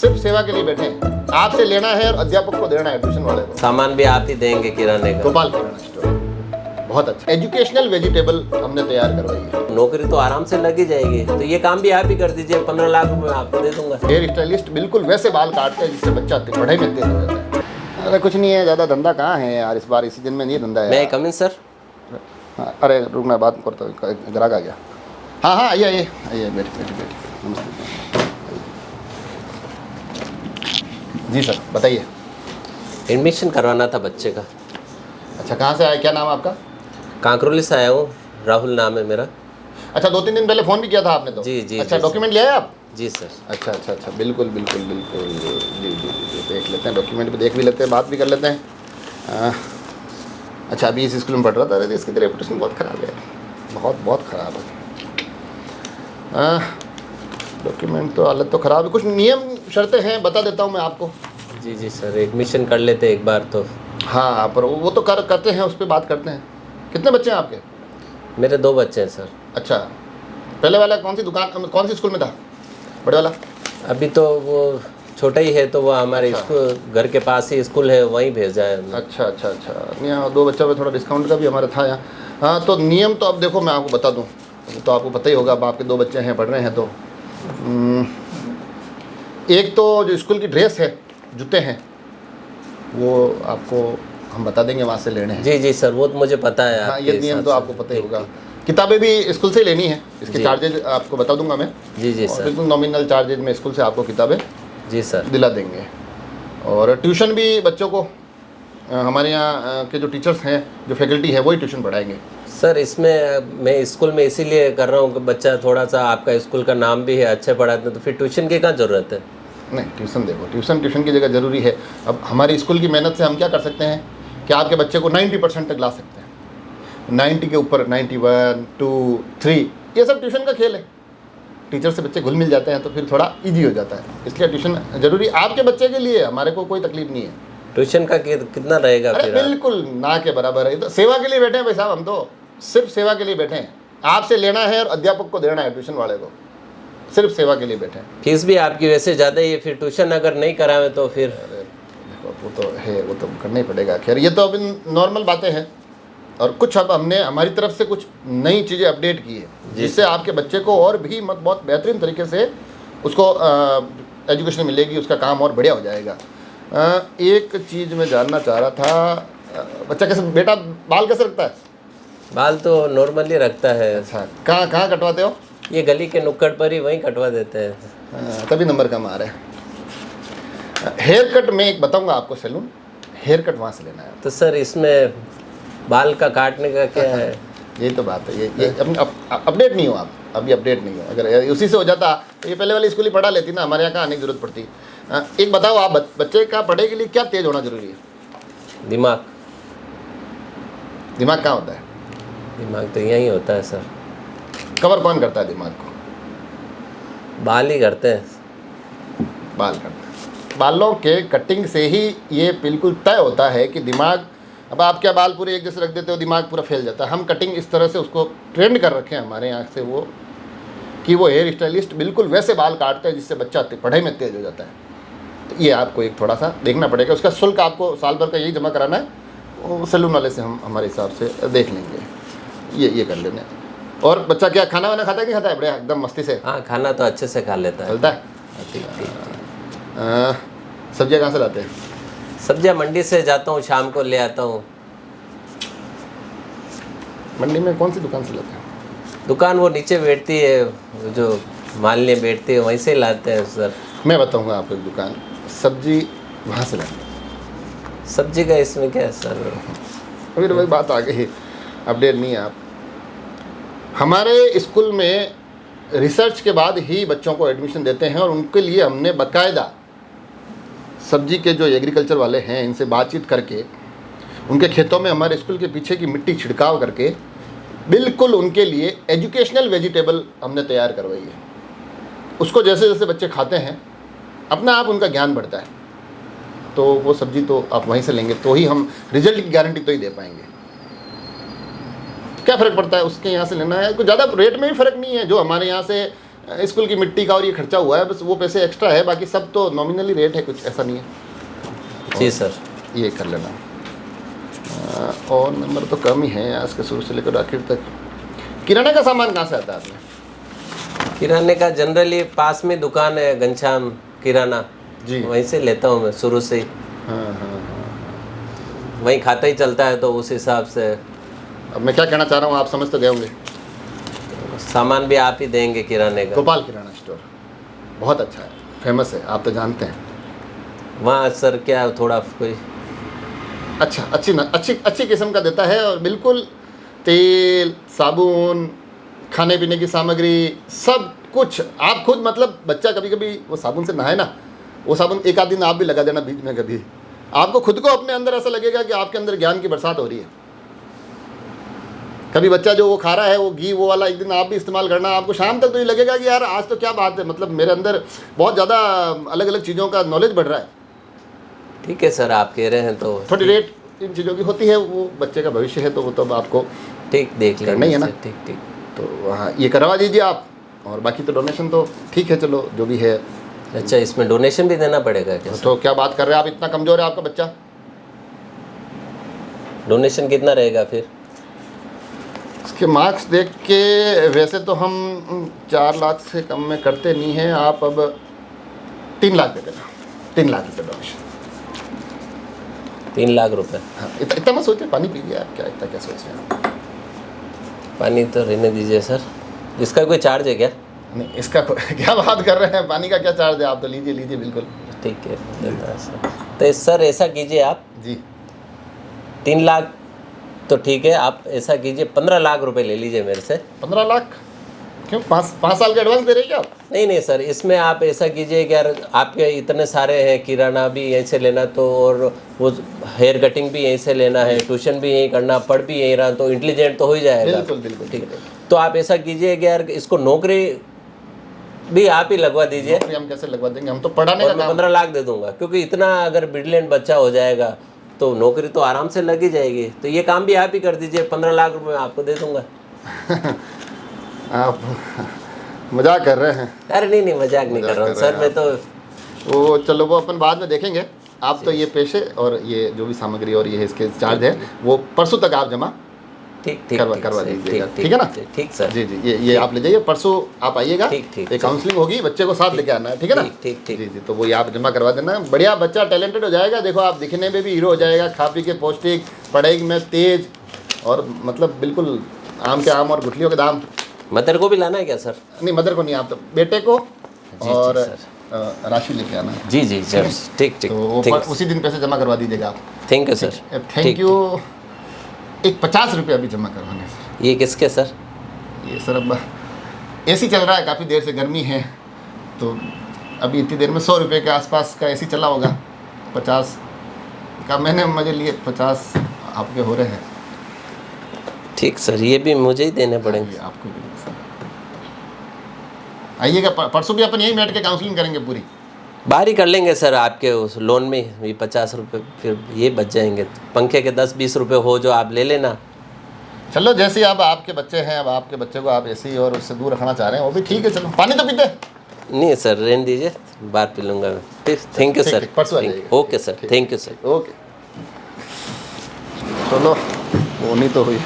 सिर्फ सेवा के लिए बैठे हैं। आपसे लेना है और अध्यापक को देना है, ट्यूशन वाले को। सामान भी आप ही देंगे किराने का? गोपाल किराना स्टोर, बहुत अच्छा। एजुकेशनल वेजिटेबल हमने तैयार करवाई है। नौकरी तो आराम से लग ही जाएगी, तो ये काम भी आप ही कर दीजिए, 15 लाख रुपए मैं आपको दे दूंगा। हेयर स्टाइलिस्ट बिल्कुल वैसे बाल काटते हैं जिससे बच्चा पढ़ाई में तेज हो जाता है। अरे कुछ नहीं है, ज़्यादा धंधा कहाँ है यार, इस बार इसी दिन में नहीं धंधा है। मैं कम इन सर? हाँ, अरे रुकना, बात करता हूँ, ग्राहक आ गया। हाँ हाँ, आइए आइए आइए, बैठिए बैठिए बैठिए, नमस्ते जी सर, बताइए। एडमिशन करवाना था बच्चे का। अच्छा, कहाँ से आया, क्या नाम है आपका? कांकरोली से आया हूँ, राहुल नाम है मेरा। अच्छा, 2-3 दिन पहले फ़ोन भी किया था आपने तो? जी जी। अच्छा, जी डॉक्यूमेंट लिया है आप? जी सर। अच्छा अच्छा अच्छा, बिल्कुल बिल्कुल बिल्कुल, जी जी जी, देख लेते हैं डॉक्यूमेंट भी, देख भी लेते हैं, बात भी कर लेते हैं। अच्छा, अभी इस स्कूल में पढ़ रहा था। अरे इसकी रेपुटेशन बहुत ख़राब है, बहुत बहुत ख़राब है। डॉक्यूमेंट तो हालत तो ख़राब है, कुछ नियम शर्तें हैं, बता देता हूँ मैं आपको। जी जी सर, एडमिशन कर लेते एक बार तो। हाँ, पर वो तो करते हैं, उस पर बात करते हैं। कितने बच्चे हैं आपके? मेरे 2 बच्चे हैं सर। अच्छा, पहले वाला कौन सी दुकान, कौन सी स्कूल में था, बड़े वाला? अभी तो वो छोटा ही है, तो वो हमारे अच्छा। स्कूल घर के पास ही स्कूल है, वहीं भेजा है हमने। अच्छा अच्छा अच्छा, नहीं यहाँ 2 बच्चों पे थोड़ा डिस्काउंट का भी हमारा था यहाँ। हाँ, तो नियम तो अब देखो मैं आपको बता दूँ, तो आपको पता ही होगा, अब आपके 2 बच्चे हैं, पढ़ रहे हैं तो एक तो जो स्कूल की ड्रेस है, जूते हैं, वो आपको हम बता देंगे वहाँ से लेने हैं। जी जी सर, वो तो मुझे पता है। हाँ, आपके ये नियम हिसाब तो से। आपको पता ही ठीक, होगा। ठीक। किताबें भी स्कूल से ही लेनी है, इसके जी। चार्जेज आपको बता दूंगा मैं। जी जी और सर। बिल्कुल नॉमिनल चार्जेज में स्कूल से आपको किताबें जी सर। दिला देंगे। और ट्यूशन भी बच्चों को हमारे यहाँ के जो टीचर्स हैं, जो फैकल्टी है, वही ट्यूशन पढ़ाएंगे। सर इसमें मैं स्कूल में इसीलिए कर रहा हूँ कि बच्चा थोड़ा सा, आपका स्कूल का नाम भी है, अच्छे पढ़ाते हैं, तो फिर ट्यूशन की क्या ज़रूरत है? नहीं, ट्यूशन देखो, ट्यूशन की जगह ज़रूरी है। अब हमारी स्कूल की मेहनत से हम क्या कर सकते हैं कि आपके बच्चे को 90% तक ला सकते हैं। 90 के ऊपर 91, 2, 3, ये सब ट्यूशन का खेल है। टीचर से बच्चे घुल मिल जाते हैं तो फिर थोड़ा इजी हो जाता है, इसलिए ट्यूशन ज़रूरी आपके बच्चे के लिए। हमारे को कोई तकलीफ नहीं है। ट्यूशन का कितना रहेगा अरे फिर? बिल्कुल ना के बराबर है, तो सेवा के लिए बैठे हैं भाई साहब, हम तो सिर्फ सेवा के लिए बैठे हैं। आपसे लेना है और अध्यापक को देना है, ट्यूशन वाले को, सिर्फ सेवा के लिए बैठे हैं। फीस भी आपकी वैसे ज़्यादा ही है, फिर ट्यूशन अगर नहीं करावे तो फिर? अरे देखो, वो तो है, वो तो करना ही पड़ेगा। खैर, ये तो अभी नॉर्मल बातें हैं, और कुछ अब हमने हमारी तरफ से कुछ नई चीज़ें अपडेट की है, जिससे आपके बच्चे को और भी बहुत बेहतरीन तरीके से उसको एजुकेशन मिलेगी, उसका काम और बढ़िया हो जाएगा। एक चीज़ मैं जानना चाह रहा था, बच्चा कैसे, बेटा बाल कैसे रखता है? बाल तो नॉर्मली रखता है। अच्छा, कहाँ कहाँ कटवाते हो? ये गली के नुक्कड़ पर ही वहीं कटवा देते हैं। तभी नंबर कम आ रहा है। हेयर कट में एक बताऊंगा आपको, सैलून हेयर कट वहाँ से लेना है। तो सर इसमें बाल का काटने का क्या है? यही तो बात है, ये अपडेट नहीं हो आप, अभी अपडेट नहीं हो। अगर उसी से हो जाता तो ये पहले वाली स्कूल ही पढ़ा लेती ना, हमारे यहाँ का आने की जरूरत पड़ती। एक बताओ आप, बच्चे का पढ़ाई के लिए क्या तेज होना जरूरी है? दिमाग। दिमाग कहाँ होता है? दिमाग तो यहीं होता है सर। कवर कौन करता है दिमाग को? बाल ही करते हैं। बाल करता है। बालों के कटिंग से ही ये बिल्कुल तय होता है कि दिमाग, अब आप क्या बाल पूरे एक जैसे रख देते हो, दिमाग पूरा फैल जाता है। हम कटिंग इस तरह से उसको ट्रेंड कर रखे हैं हमारे यहाँ से, वो कि वो हेयर स्टाइलिस्ट बिल्कुल वैसे बाल काटते हैं जिससे बच्चा पढ़ाई में तेज हो जाता है। तो ये आपको एक थोड़ा सा देखना पड़ेगा। उसका शुल्क आपको साल भर का यही जमा कराना है, वो सैलून वाले से हम हमारे हिसाब से देख लेंगे, ये कर लेना। और बच्चा क्या खाना वाना खाता है कि खाता है? बढ़िया, एकदम मस्ती से? हाँ, खाना तो अच्छे से खा लेता है। चलता है? ठीक ठीक। सब्जियाँ कहाँ से लाते हैं? सब्जियाँ मंडी से जाता हूँ, शाम को ले आता हूँ। मंडी में कौन सी दुकान से लाते हैं? दुकान वो नीचे बैठती है, जो मालने बैठती है, वहीं से लाते हैं सर। मैं बताऊंगा आपको एक दुकान, सब्जी वहाँ से लाते हैं। सब्जी का इसमें क्या है सर? अभी तो भाई बात आ गई, अपडेट नहीं है आप। हमारे स्कूल में रिसर्च के बाद ही बच्चों को एडमिशन देते हैं, और उनके लिए हमने बाकायदा सब्जी के जो एग्रीकल्चर वाले हैं, इनसे बातचीत करके उनके खेतों में हमारे स्कूल के पीछे की मिट्टी छिड़काव करके बिल्कुल उनके लिए एजुकेशनल वेजिटेबल हमने तैयार करवाई है। उसको जैसे जैसे बच्चे खाते हैं, अपना आप उनका ज्ञान बढ़ता है। तो वो सब्जी तो आप वहीं से लेंगे, तो ही हम रिजल्ट की गारंटी तो ही दे पाएंगे। क्या फ़र्क पड़ता है उसके यहाँ से लेना है, कुछ ज़्यादा रेट में भी फ़र्क नहीं है। जो हमारे यहाँ से स्कूल की मिट्टी का और ये खर्चा हुआ है, बस वो पैसे एक्स्ट्रा है, बाकी सब तो नॉमिनली रेट है, कुछ ऐसा नहीं है। जी सर। ये कर लेना। और नंबर तो कम ही है आज के शुरू से लेकर आखिर तक। किराने का सामान कहाँ से आता है आपने? किराने का जनरली पास में दुकान है घनश्याम किराना जी। वहीं से लेता हूँ मैं शुरू से ही। हाँ। वहीं खाता ही चलता है तो उस हिसाब से। अब मैं क्या कहना चाह रहा हूँ, आप समझ तो गए होंगे। सामान भी आप ही देंगे किराने का। गोपाल किराना स्टोर बहुत अच्छा है, फेमस है, आप तो जानते हैं। वहाँ सर क्या थोड़ा कोई अच्छा, अच्छी किस्म का देता है, और बिल्कुल तेल, साबुन, खाने पीने की सामग्री, सब कुछ। आप खुद मतलब बच्चा कभी कभी वो साबुन से नहाए ना, वो साबुन एक आध दिन आप भी लगा देना बीच में, कभी आपको खुद को अपने अंदर ऐसा लगेगा कि आपके अंदर ज्ञान की बरसात हो रही है। कभी बच्चा जो वो खा रहा है वो घी वो वाला एक दिन आप भी इस्तेमाल करना, आपको शाम तक तो ये लगेगा कि यार आज तो क्या बात है, मतलब मेरे अंदर बहुत ज़्यादा अलग अलग चीज़ों का नॉलेज बढ़ रहा है। ठीक है सर, आप कह रहे हैं तो थोड़ी रेट इन चीज़ों की होती है, वो बच्चे का भविष्य है तो वो तो आपको ठीक देख करना लेंगे ही है ना। ठीक ठीक। तो हाँ, ये करवा दीजिए आप, और बाकी तो डोनेशन तो ठीक है, चलो जो भी है। अच्छा, इसमें डोनेशन भी देना पड़ेगा क्या सर? तो क्या बात कर रहे हैं आप, इतना कमज़ोर है आपका बच्चा? डोनेशन कितना रहेगा फिर? इसके मार्क्स देख के वैसे तो हम 4 लाख से कम में करते नहीं हैं, आप अब 3 लाख दे देना। 3 लाख रुपये डोनेशन। 3 लाख रुपए? हाँ, इतना मत सोचिए, पानी पीजिए आप, क्या इतना क्या सोच रहे हैं आप? पानी तो रहने दीजिए सर। इसका कोई चार्ज है क्या? नहीं, इसका क्या बात कर रहे हैं, पानी का क्या चार्ज है? आप तो लीजिए बिल्कुल। ठीक है सर। तो सर ऐसा कीजिए आप जी। 3 लाख तो ठीक है, आप ऐसा कीजिए 15 लाख रुपए ले लीजिए मेरे से। 15 लाख? क्यों, 5 साल के एडवांस दे रहे हैं क्या आप? नहीं सर, इसमें आप ऐसा कीजिए कि यार आपके इतने सारे हैं, किराना भी यहीं से लेना तो, और वो हेयर कटिंग भी यहीं से लेना है, ट्यूशन भी यहीं करना, पढ़ भी यहीं रहा, तो इंटेलिजेंट तो हो ही जाएगा। बिल्कुल ठीक है। तो आप ऐसा कीजिए कि यार इसको नौकरी भी आप ही लगवा दीजिए। नौकरी हम कैसे लगवा देंगे, हम तो पढ़ाने और का मैं काम। 15 लाख दे दूंगा, क्योंकि इतना अगर ब्रिलियंट बच्चा हो जाएगा तो नौकरी तो आराम से लग ही जाएगी। तो ये काम भी आप ही कर दीजिए, 15 लाख रुपए मैं आपको दे दूंगा। आप मजाक कर रहे हैं? अरे नहीं मजाक नहीं कर रहा हूँ सर, मैं तो वो चलो वो अपन बाद में देखेंगे। आप तो ये पैसे और ये जो भी सामग्री और ये इसके चार्ज है वो परसों तक आप जमा ठीक करवा दीजिएगा, ठीक है ना? ठीक सर। जी ये आप ले जाइए, परसों आप आइएगा, ठीक, एक काउंसलिंग होगी, बच्चे को साथ लेके आना है, ठीक है ना? ठीक। जी तो वो ये आप जमा करवा देना। बढ़िया बच्चा टैलेंटेड हो जाएगा, देखो आप दिखने में भी हीरो हो जाएगा, खा पी के पौष्टिक, पढ़ाई में तेज, और मतलब बिल्कुल आम के आम और गुठलियों के दाम। मदर को भी लाना है क्या सर? नहीं, मदर को नहीं, आप तो बेटे को और सर। राशि लेके आना है। जी सर, ठीक तो वो उसी दिन पैसे जमा करवा दीजिएगा आप। Thank you sir. Thank you. एक 50 रुपये अभी जमा करवाने सर। ये किसके सर? ये सर अब एसी चल रहा है, काफ़ी देर से गर्मी है, तो अभी इतनी देर में 100 रुपये के आसपास का एसी चला होगा। 50 का मैंने मजे लिए, 50 आपके हो रहे हैं। ठीक सर, ये भी मुझे ही देने पड़ेंगे। आपको भी आइएगा, परसों भी अपन यही बैठ के काउंसलिंग करेंगे पूरी। बाहर ही कर लेंगे सर, आपके उस लोन में ये 50 रुपये फिर ये बच जाएंगे। पंखे के 10-20 रुपये हो जो आप ले लेना। चलो जैसे अब आपके बच्चे हैं, अब आपके बच्चे को आप ऐसे ही और उससे दूर रखना चाह रहे हैं, वो भी ठीक है। चलो पानी तो पीते? नहीं सर, रहने दीजिए, बाहर पी लूँगा मैं। फिर थैंक यू सर। परसों आ जाइएगा। Okay sir, thank you sir. Okay, चलो वो नहीं तो हुई।